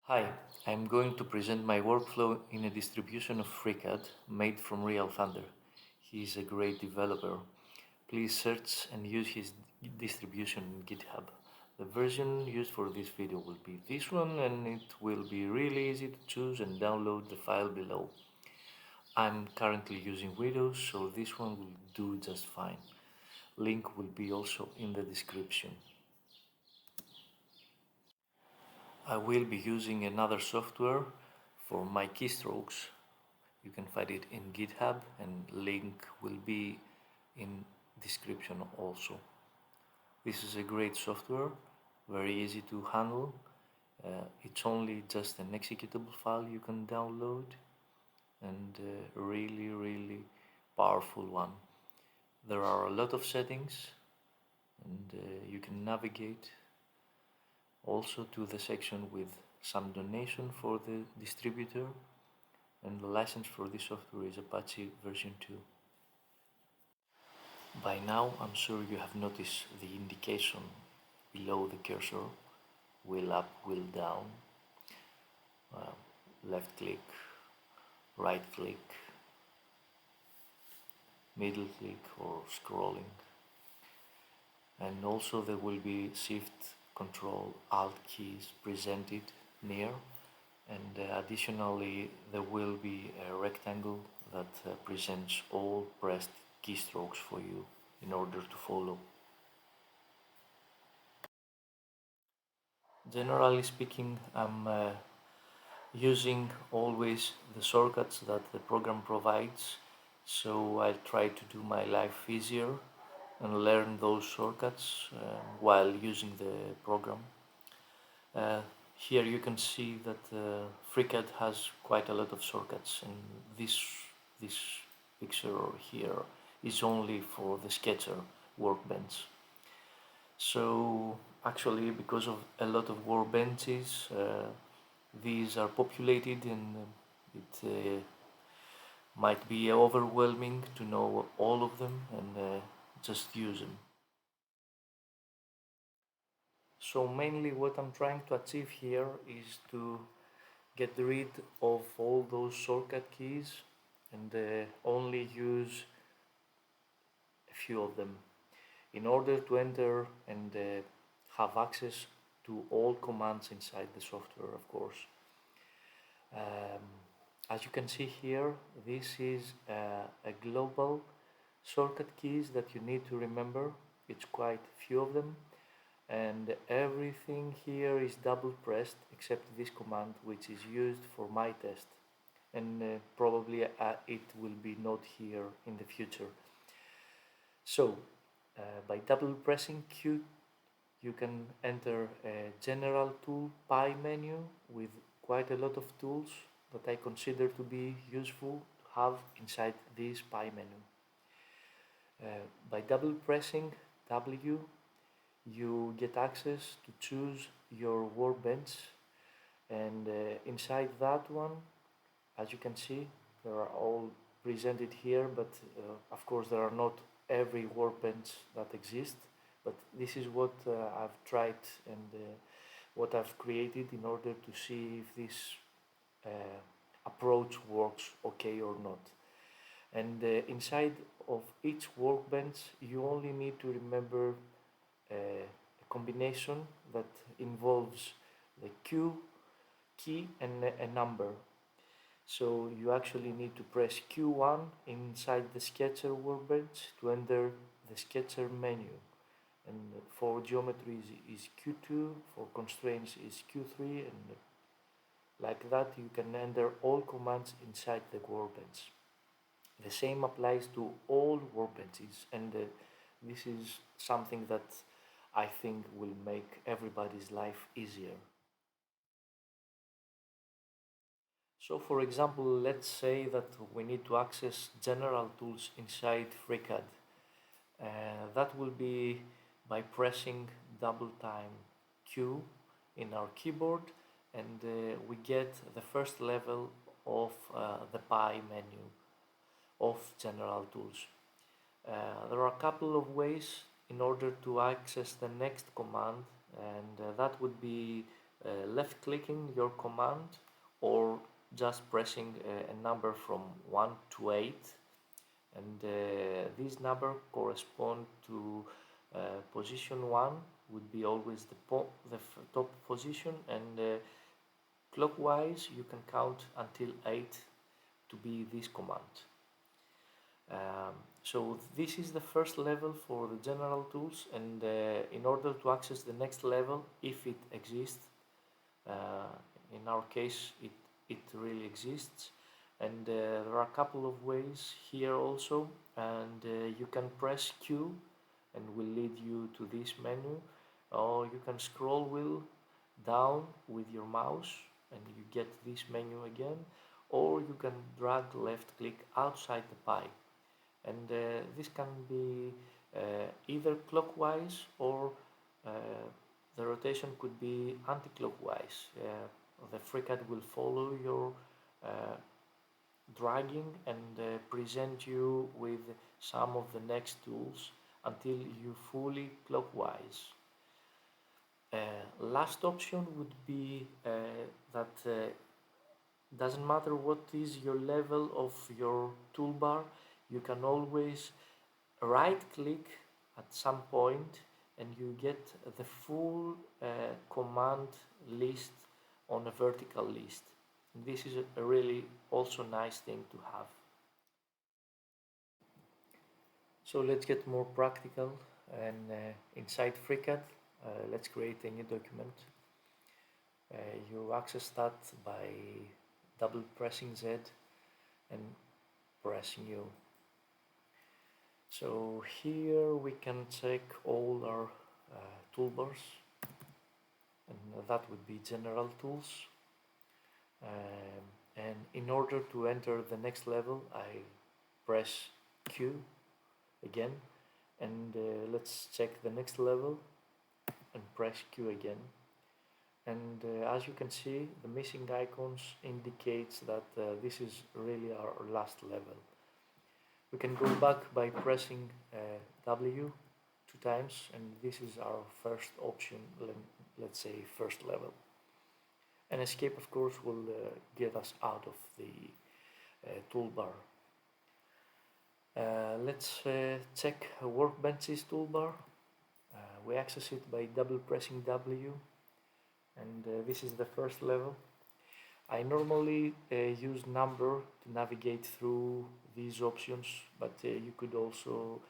Hi, I'm going to present my workflow in a distribution of FreeCad made from RealThunder. He is a great developer. Please search and use his distribution in GitHub. The version used for this video will be this one, and it will be really easy to choose and download the file below. I'm currently using Windows, so this one will do just fine. Link will be also in the description. I will be using another software for my keystrokes. You can find it in GitHub, and link will be in description also. This is a great software, very easy to handle. It's only just an executable file you can download, and really powerful one. There are a lot of settings, and you can navigate also to the section with some donation for the distributor, and the license for this software is Apache version 2. By now, I'm sure you have noticed the indication below the cursor, wheel up, wheel down, left click, right click, middle click or scrolling. And also there will be Shift, Control, Alt keys presented near, and additionally there will be a rectangle that presents all pressed keystrokes for you in order to follow. Generally speaking, I'm using always the shortcuts that the program provides, so I try to do my life easier and learn those shortcuts while using the program. Here you can see that FreeCAD has quite a lot of shortcuts, and this picture here is only for the sketcher workbench. So actually, because of a lot of workbenches, these are populated, and it might be overwhelming to know all of them and just use them. So mainly what I'm trying to achieve here is to get rid of all those shortcut keys and only use a few of them in order to enter and have access to all commands inside the software, of course. As you can see here, this is a global shortcut keys that you need to remember. It's quite a few of them, and everything here is double pressed except this command, which is used for my test, and probably it will be not here in the future. So by double pressing Q, you can enter a general tool pie menu with quite a lot of tools that I consider to be useful to have inside this pie menu. By double pressing W, you get access to choose your workbench, and inside that one, as you can see, they are all presented here, but of course there are not every workbench that exists, but this is what I've tried and what I've created in order to see if this approach works okay or not. And inside of each workbench, you only need to remember a combination that involves the Q key and a number. So you actually need to press Q1 inside the sketcher workbench to enter the sketcher menu. And for geometry is Q2, for constraints is Q3, and like that you can enter all commands inside the workbench. The same applies to all workbenches, and this is something that I think will make everybody's life easier. So for example, let's say that we need to access general tools inside FreeCAD. That will be by pressing double time Q in our keyboard, and we get the first level of the pie menu of general tools. There are a couple of ways in order to access the next command, and that would be left clicking your command or just pressing a number from 1 to 8, and this number correspond to position 1 would be always the top position, and clockwise you can count until 8 to be this command. So this is the first level for the general tools, and in order to access the next level, if it exists, in our case it really exists, and there are a couple of ways here also, and you can press Q and will lead you to this menu, or you can scroll wheel down with your mouse and you get this menu again, or you can drag left click outside the pie, and this can be either clockwise or uh, the rotation could be anti-clockwise. The FreeCad will follow your uh, dragging and present you with some of the next tools until you fully clockwise. Last option would be that doesn't matter what is your level of your toolbar, you can always right click at some point and you get the full command list on a vertical list. This is a really also nice thing to have. So let's get more practical, and inside FreeCAD let's create a new document. You access that by double pressing Z and pressing U. So here we can check all our toolbars, and that would be general tools. And in order to enter the next level, I press Q again, and let's check the next level and press Q again. And as you can see, the missing icons indicates that this is really our last level. We can go back by pressing W 2 times, and this is our first option, let's say first level. And escape, of course, will get us out of the toolbar. Let's check Workbench's toolbar. We access it by double pressing W, and this is the first level. I normally use number to navigate through these options, but you could also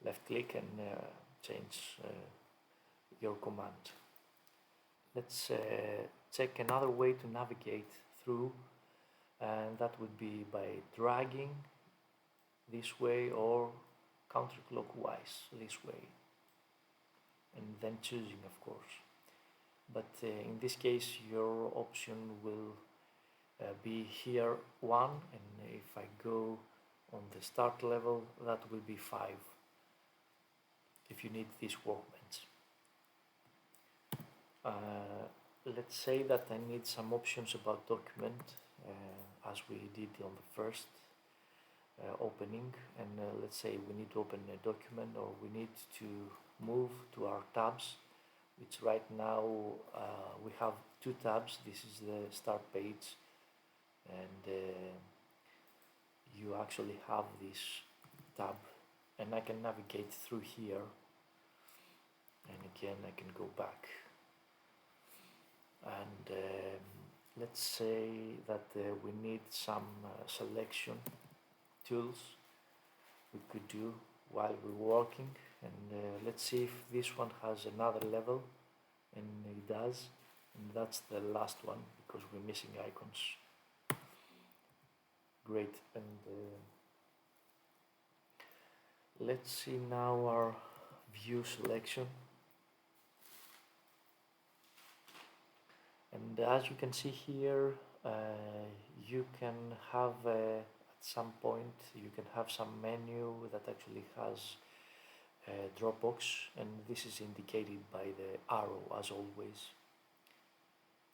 left click and change your command. Let's check another way to navigate through, and that would be by dragging this way or counterclockwise this way, and then choosing, of course. But in this case your option will be here 1, and if I go on the start level, that will be 5 if you need this workbench. Let's say that I need some options about document, as we did on the first opening, and let's say we need to open a document, or we need to move to our tabs, which right now we have 2 tabs. This is the start page, and you actually have this tab, and I can navigate through here, and again I can go back. And let's say that we need some selection tools we could do while we're working, and let's see if this one has another level, and it does, and that's the last one because we're missing icons. Great. And let's see now our view selection, and as you can see here, you can have at some point you can have some menu that actually has Dropbox, and this is indicated by the arrow as always.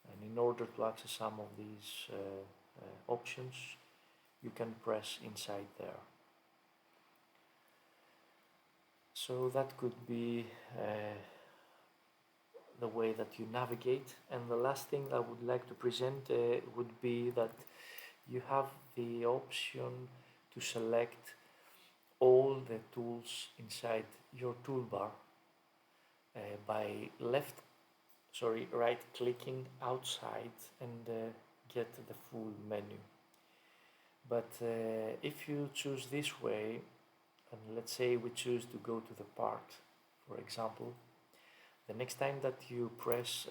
And in order to access some of these options, you can press inside there. So that could be the way that you navigate. And the last thing I would like to present would be that you have the option to select all the tools inside your toolbar by right clicking outside and get the full menu. But if you choose this way, and let's say we choose to go to the part, for example, the next time that you press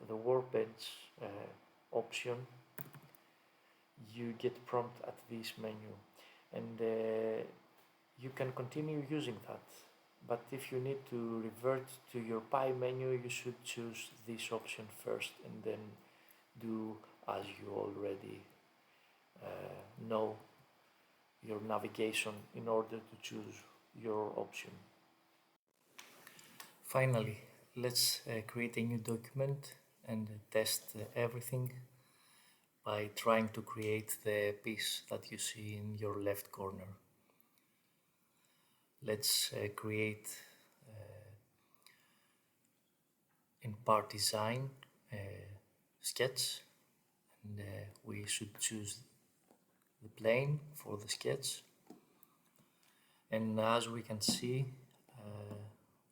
the workbench option, you get prompt at this menu, and you can continue using that. But if you need to revert to your pie menu, you should choose this option first and then do as you already know your navigation in order to choose your option. Finally, let's create a new document and test everything by trying to create the piece that you see in your left corner. Let's create in part design sketch, and we should choose the plane for the sketch. And as we can see,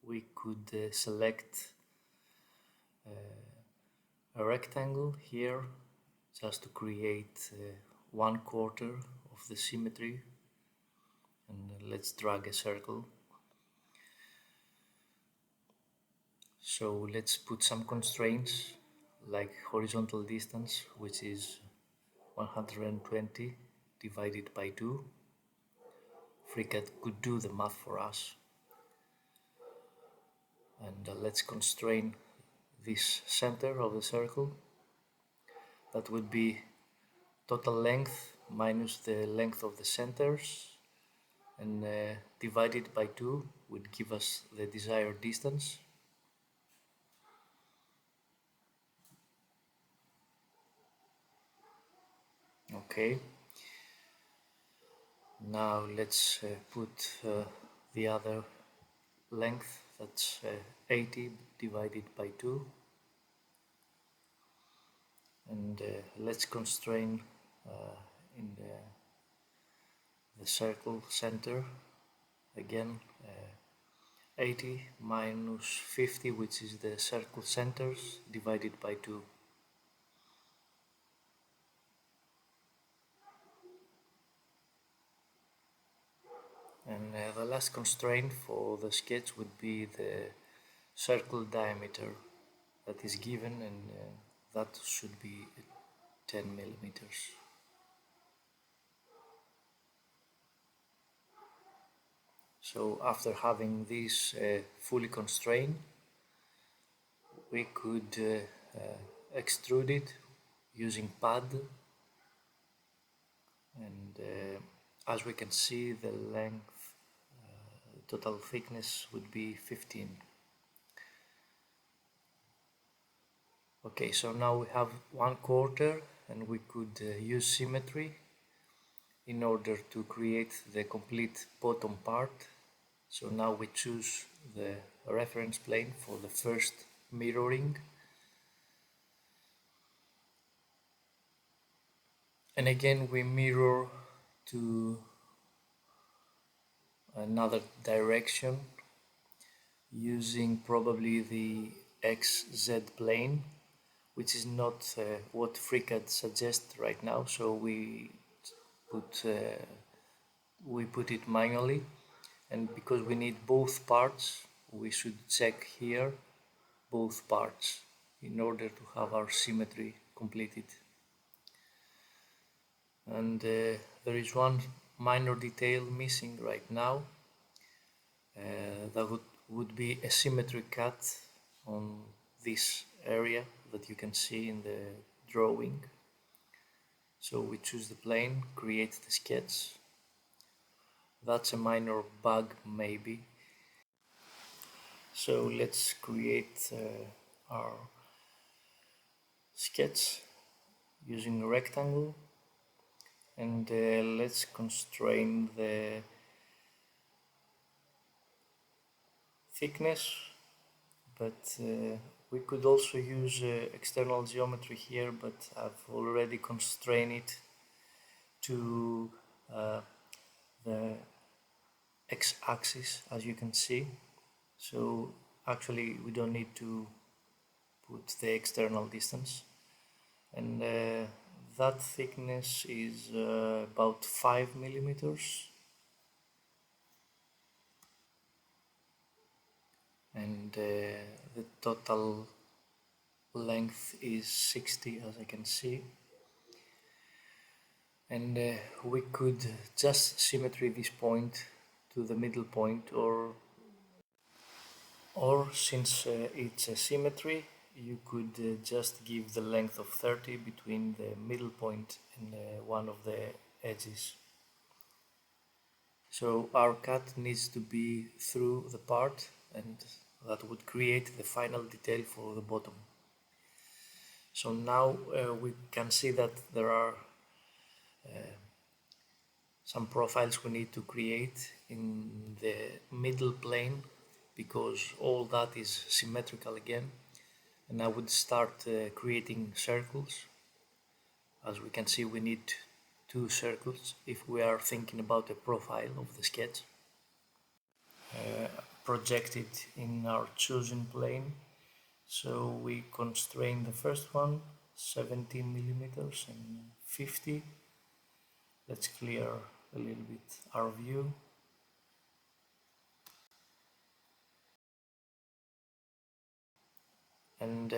we could select a rectangle here just to create 1/4 of the symmetry, and let's drag a circle. So let's put some constraints like horizontal distance, which is 120 divided by 2. FreeCad could do the math for us. And let's constrain this center of the circle. That would be total length minus the length of the centers, and divided by 2 would give us the desired distance. Okay, now let's put the other length, that's 80 divided by 2, and let's constrain in the circle center again 80 minus 50, which is the circle centers, divided by 2. And the last constraint for the sketch would be the circle diameter that is given, and that should be 10 millimeters. So after having this fully constrained, we could extrude it using pad, and as we can see, the length, total thickness would be 15. Okay, so now we have 1/4, and we could use symmetry in order to create the complete bottom part. So now we choose the reference plane for the first mirroring, and again we mirror to another direction using probably the XZ plane, which is not what FreeCAD suggests right now, so we put it manually, and because we need both parts, we should check here both parts in order to have our symmetry completed. And there is one minor detail missing right now. That would be a symmetry cut on this area that you can see in the drawing. So we choose the plane, create the sketch. That's a minor bug maybe. So let's create our sketch using a rectangle, and let's constrain the thickness, but We could also use external geometry here, but I've already constrained it to the x-axis, as you can see. So actually we don't need to put the external distance, and that thickness is about 5 millimeters, and the total length is 60, as I can see. And we could just symmetry this point to the middle point, or since it's a symmetry, you could just give the length of 30 between the middle point and one of the edges. So our cut needs to be through the part, and that would create the final detail for the bottom. So now we can see that there are some profiles we need to create in the middle plane, because all that is symmetrical again, and I would start creating circles. As we can see, we need 2 circles if we are thinking about a profile of the sketch. Projected in our chosen plane, so we constrain the first one 17 millimeters and 50. Let's clear a little bit our view. And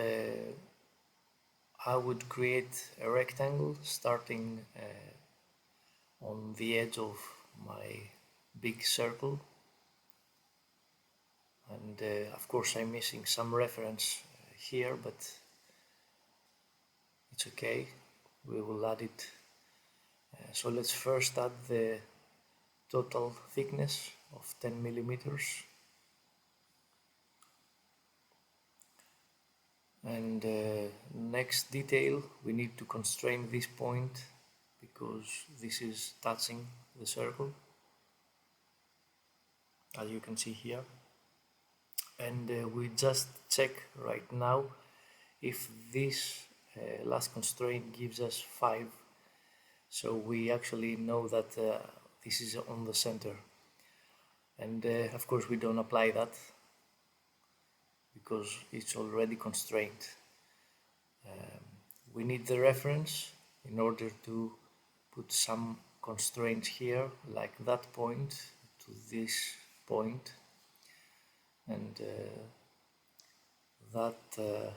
I would create a rectangle starting on the edge of my big circle, and of course I'm missing some reference here, but it's okay, we will add it. So let's first add the total thickness of 10 millimeters, and next detail we need to constrain this point because this is touching the circle, as you can see here. And we just check right now if this last constraint gives us 5, so we actually know that this is on the center. And of course we don't apply that because it's already constrained. We need the reference in order to put some constraints here, like that point to this point, and that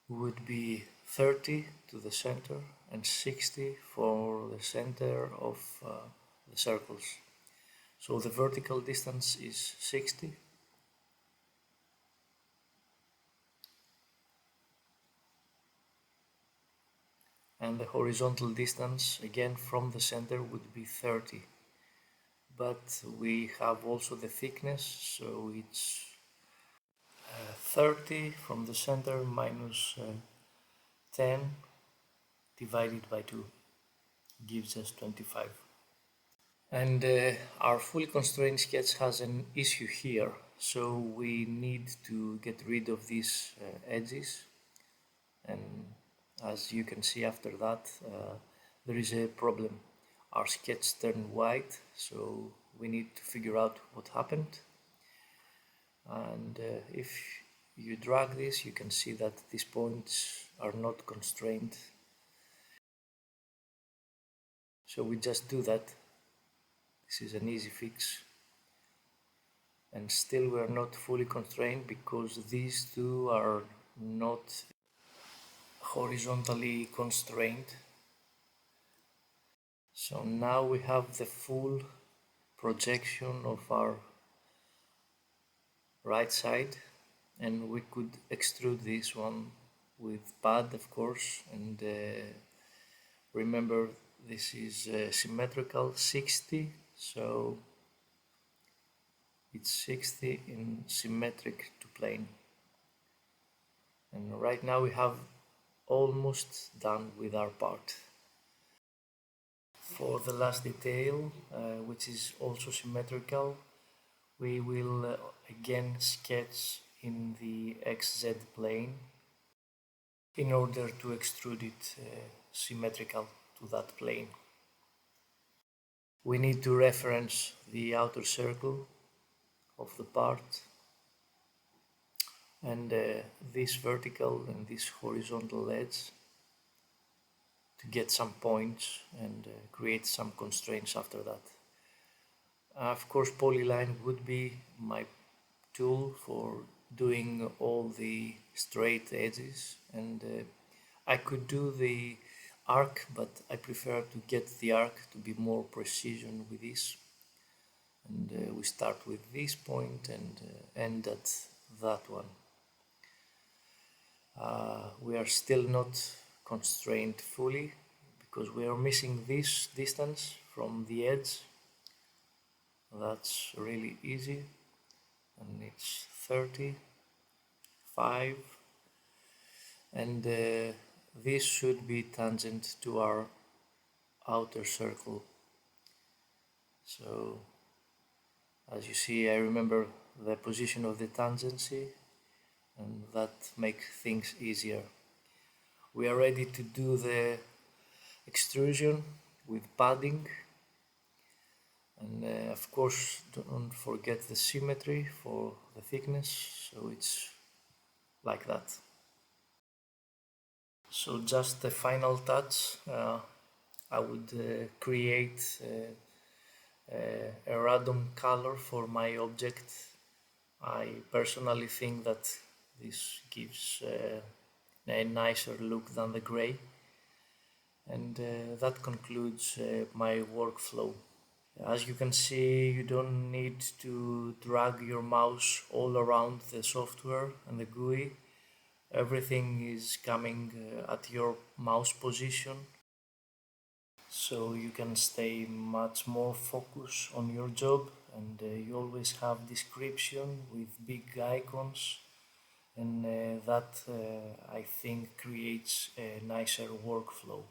would be 30 to the center and 60 for the center of the circles. So the vertical distance is 60. And the horizontal distance again from the center would be 30. But we have also the thickness, so it's 30 from the center minus 10 divided by 2 gives us 25. And our fully constrained sketch has an issue here, so we need to get rid of these edges, and as you can see after that there is a problem. Our sketch turned white, so we need to figure out what happened. And if you drag this, you can see that these points are not constrained, so we just do that. This is an easy fix, and still we are not fully constrained because these two are not horizontally constrained. So now we have the full projection of our right side, and we could extrude this one with pad, of course, and remember this is symmetrical 60, so it's 60 in symmetric to plane. And right now we have almost done with our part. For the last detail, which is also symmetrical, we will again sketch in the XZ plane in order to extrude it symmetrical to that plane. We need to reference the outer circle of the part, and this vertical and this horizontal edge to get some points and create some constraints after that. Of course, polyline would be my tool for doing all the straight edges, and I could do the arc, but I prefer to get the arc to be more precision with this. And we start with this point and end at that one. We are still not constrained fully because we are missing this distance from the edge. That's really easy, and it's 35, and this should be tangent to our outer circle. So as you see, I remember the position of the tangency, and that makes things easier. We are ready to do the extrusion with padding, and of course don't forget the symmetry for the thickness, so it's like that. So just the final touch, I would create a random color for my object. I personally think that this gives a nicer look than the gray, and that concludes my workflow. As you can see, you don't need to drag your mouse all around the software and the GUI. Everything is coming at your mouse position, so you can stay much more focused on your job, and you always have description with big icons, and that I think creates a nicer workflow.